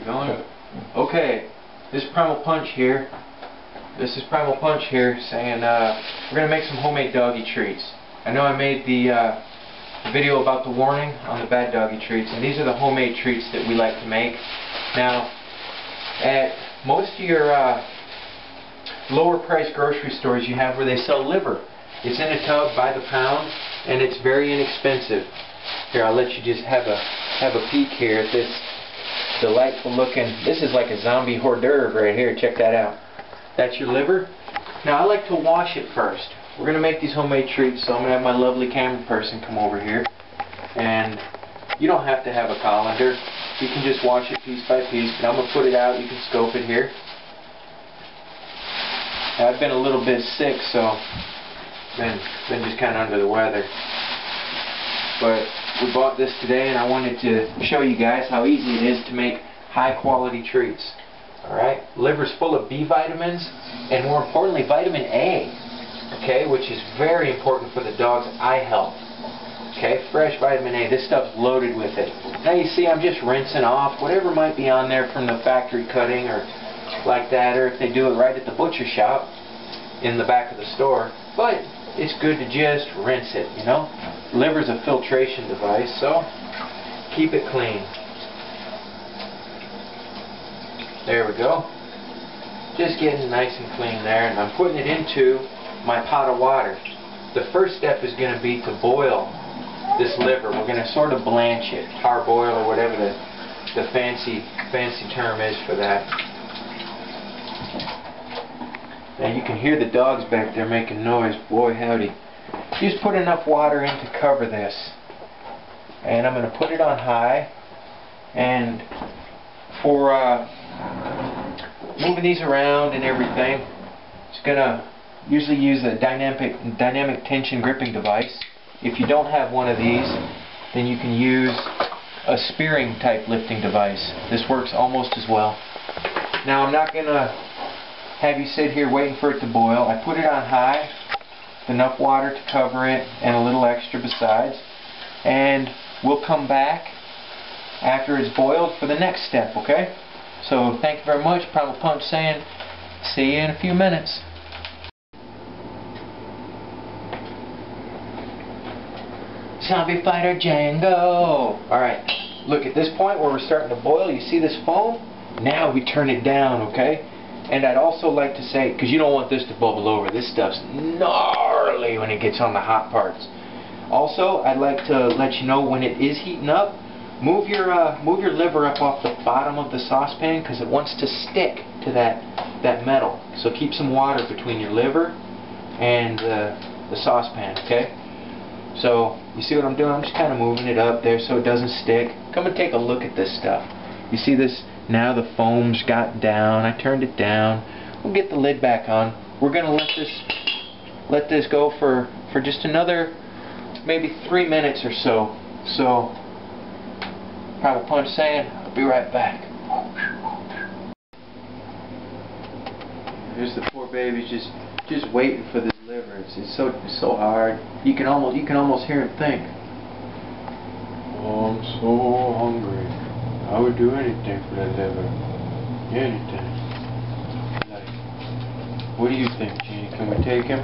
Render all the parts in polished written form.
Going? Okay, this is Primal Punch here. This is Primal Punch here saying we're going to make some homemade doggy treats. I know I made the video about the warning on the bad doggy treats, and these are the homemade treats that we like to make. Now, at most of your lower price grocery stores you have where they sell liver. It's in a tub by the pound, and it's very inexpensive. Here, I'll let you just have a peek here at this delightful looking, this is like a zombie hors d'oeuvre right here. Check that out. That's your liver. Now I like to wash it first. We're going to make these homemade treats, so I'm going to have my lovely camera person come over here. And you don't have to have a colander. You can just wash it piece by piece, but I'm going to put it out. You can scope it here. Now, I've been a little bit sick, so been just kind of under the weather. But we bought this today, and I wanted to show you guys how easy it is to make high quality treats. Alright, liver's full of B vitamins, and more importantly vitamin A, okay, which is very important for the dog's eye health. Okay, fresh vitamin A, this stuff's loaded with it. Now you see I'm just rinsing off whatever might be on there from the factory cutting or like that, or if they do it right at the butcher shop in the back of the store. But it's good to just rinse it, you know. Liver's a filtration device, so keep it clean. There we go. Just getting nice and clean there, and I'm putting it into my pot of water. The first step is going to be to boil this liver. We're going to sort of blanch it, parboil or whatever the fancy term is for that. Now you can hear the dogs back there making noise. Boy howdy. Just put enough water in to cover this. And I'm going to put it on high. And for moving these around and everything, it's going to usually use a dynamic tension gripping device. If you don't have one of these, then you can use a spearing type lifting device. This works almost as well. Now I'm not going to have you sit here waiting for it to boil. I put it on high, enough water to cover it, and a little extra besides. And we'll come back after it's boiled for the next step, okay? So thank you very much. Primal Punch saying, see you in a few minutes. Zombie Fighter Jango! Alright, look, at this point where we're starting to boil, you see this foam? Now we turn it down, okay? And I'd also like to say, because you don't want this to bubble over, this stuff's gnarly when it gets on the hot parts. Also, I'd like to let you know when it is heating up, move your liver up off the bottom of the saucepan, because it wants to stick to that metal. So keep some water between your liver and the saucepan, okay? So, you see what I'm doing? I'm just kind of moving it up there so it doesn't stick. Come and take a look at this stuff. You see this? Now the foam's got down. I turned it down. We'll get the lid back on. We're going to let this go for just another maybe 3 minutes or so. So, Primal Punch saying, I'll be right back. Here's the poor baby just waiting for this liver. It's so hard. You can almost hear him think. Oh, I'm so hungry. I would do anything for that liver. Anything. Like, what do you think, Jeannie? Can we take him?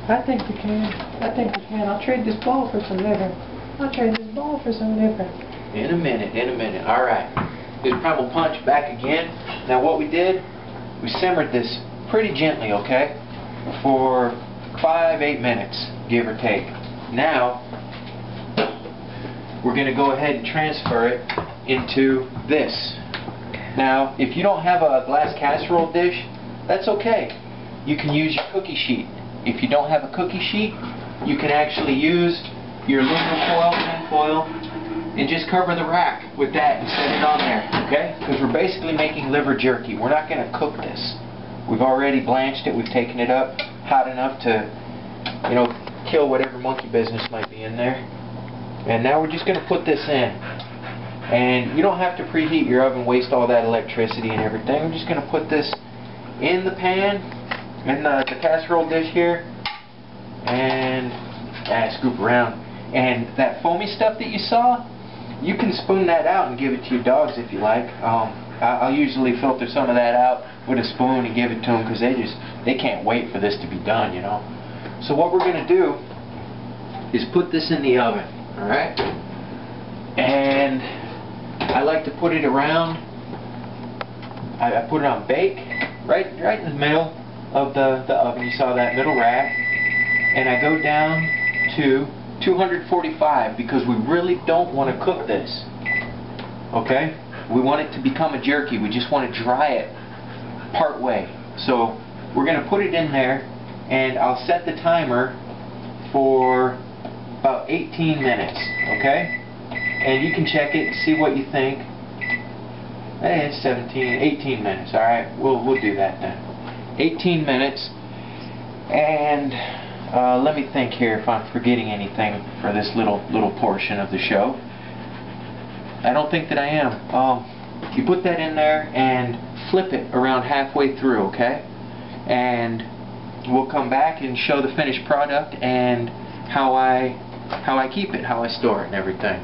I think we can. I'll trade this ball for some liver. In a minute. Alright. Here's Primal Punch back again. Now what we did, we simmered this pretty gently, okay? For 5-8 minutes, give or take. Now, we're going to go ahead and transfer it into this. Now, if you don't have a glass casserole dish, that's okay. You can use your cookie sheet. If you don't have a cookie sheet, you can actually use your aluminum foil, tin foil, and just cover the rack with that and set it on there, okay? Because we're basically making liver jerky. We're not going to cook this. We've already blanched it. We've taken it up hot enough to, you know, kill whatever monkey business might be in there. And now we're just going to put this in. And you don't have to preheat your oven, waste all that electricity and everything. I'm just going to put this in the pan, in the casserole dish here, and scoop around. And that foamy stuff that you saw, you can spoon that out and give it to your dogs if you like. I'll usually filter some of that out with a spoon and give it to them because they can't wait for this to be done, you know. So what we're going to do is put this in the oven, alright? And I like to put it around, I put it on bake, right in the middle of the oven. You saw that middle rack. And I go down to 245 because we really don't want to cook this. Okay? We want it to become a jerky. We just want to dry it part way. So we're going to put it in there, and I'll set the timer for about 18 minutes. Okay? And you can check it and see what you think. Hey, it's 18 minutes. Alright, we'll do that then. 18 minutes. And let me think here if I'm forgetting anything for this little portion of the show. I don't think that I am. You put that in there and flip it around halfway through, okay? And we'll come back and show the finished product and how I keep it, how I store it and everything.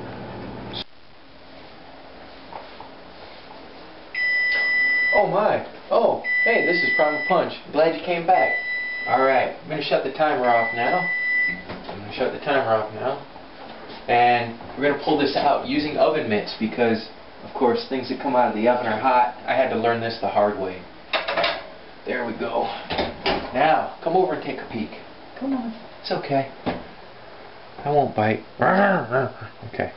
Oh my! Oh, hey, this is Primal Punch. Glad you came back. Alright, I'm going to shut the timer off now. And we're going to pull this out using oven mitts because, of course, things that come out of the oven are hot. I had to learn this the hard way. There we go. Now, come over and take a peek. Come on. It's okay. I won't bite. Okay.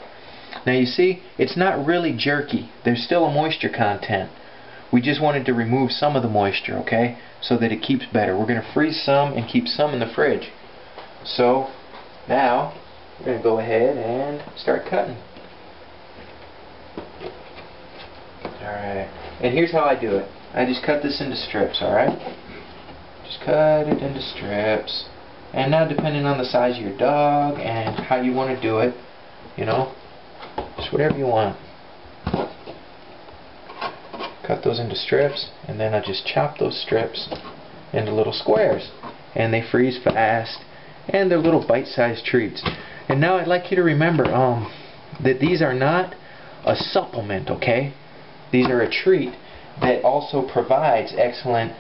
Now you see, it's not really jerky. There's still a moisture content. We just wanted to remove some of the moisture, okay, so that it keeps better. We're going to freeze some and keep some in the fridge. So now we're going to go ahead and start cutting. Alright, and here's how I do it. I just cut this into strips, alright? Just cut it into strips. And now depending on the size of your dog and how you want to do it, you know, just whatever you want. Cut those into strips, and then I just chop those strips into little squares, and they freeze fast, and they're little bite-sized treats. And now I'd like you to remember that these are not a supplement, okay? These are a treat that also provides excellent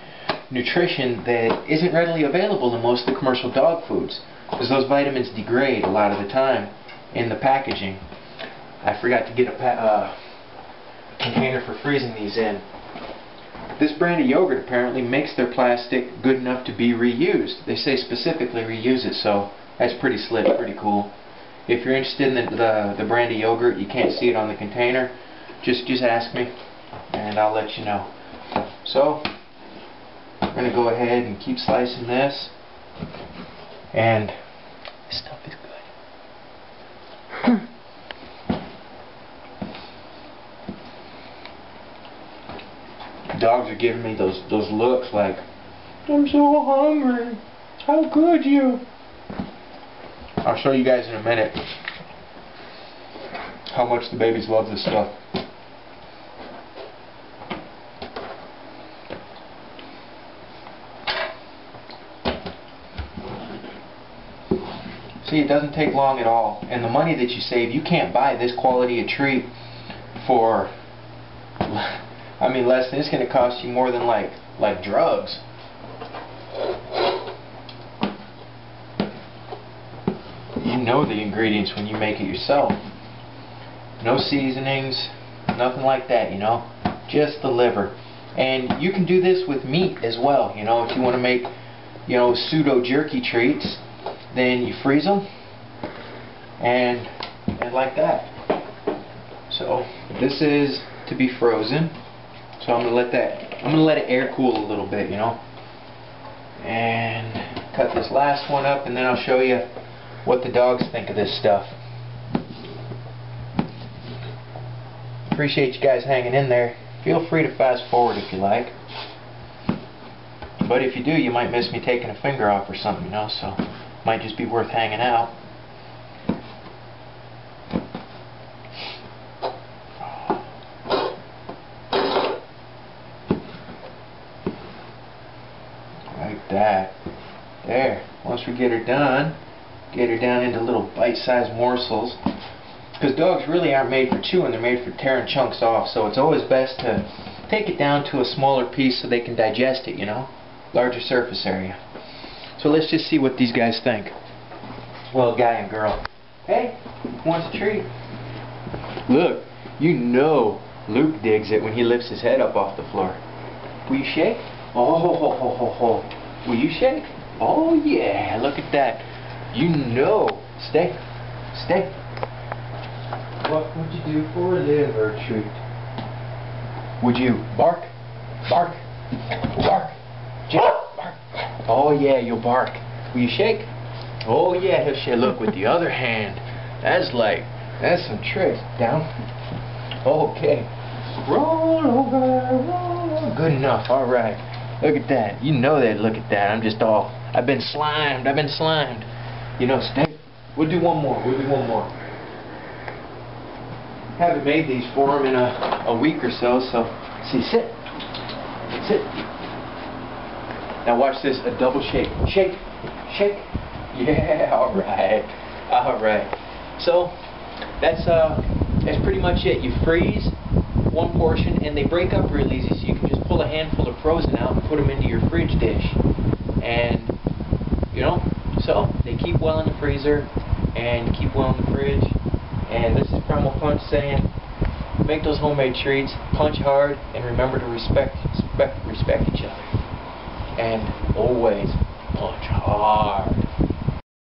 nutrition that isn't readily available in most of the commercial dog foods, because those vitamins degrade a lot of the time in the packaging. I forgot to get a container for freezing these in. This brand of yogurt apparently makes their plastic good enough to be reused. They say specifically reuse it, so that's pretty slick, pretty cool. If you're interested in the brand of yogurt, you can't see it on the container, just ask me and I'll let you know. So I'm going to go ahead and keep slicing this, and this stuff is good. Dogs are giving me those looks like, I'm so hungry. How could you? I'll show you guys in a minute how much the babies love this stuff. See, it doesn't take long at all, and the money that you save, you can't buy this quality of treat for, I mean, less than, it's going to cost you more than like drugs. You know the ingredients when you make it yourself. No seasonings, nothing like that, you know, just the liver. And you can do this with meat as well, you know, if you want to make, you know, pseudo jerky treats, then you freeze them and like that. So this is to be frozen. So I'm gonna let it air cool a little bit, you know. And cut this last one up, and then I'll show you what the dogs think of this stuff. Appreciate you guys hanging in there. Feel free to fast forward if you like. But if you do, you might miss me taking a finger off or something, you know, so might just be worth hanging out. Like that. There. Once we get her done, get her down into little bite-sized morsels. Because dogs really aren't made for chewing, they're made for tearing chunks off. So it's always best to take it down to a smaller piece so they can digest it, you know? Larger surface area. So let's just see what these guys think. Well, guy and girl. Hey, who wants a treat? Look, you know Luke digs it when he lifts his head up off the floor. Will you shake? Oh, ho, ho, ho, ho. Will you shake? Oh, yeah, look at that. You know. Stay. Stay. What would you do for a liver treat? Would you bark? Bark. Bark. Just bark. Oh, yeah, you'll bark. Will you shake? Oh, yeah, he'll shake. Look, with the other hand. That's some tricks. Down. Okay. Roll over, roll over. Good enough. All right. Look at that. You know that. Look at that. I've been slimed. You know, stay. We'll do one more. Haven't made these for him in a week or so. See, sit. Sit. Now watch this. A double shake. Shake. Shake. Yeah. All right. All right. So that's pretty much it. You freeze one portion, and they break up real easy, so you can just pull a handful of frozen out and put them into your fridge dish, and you know, so they keep well in the freezer and keep well in the fridge. And this is Primal Punch saying, make those homemade treats, punch hard, and remember to respect each other, and always punch hard.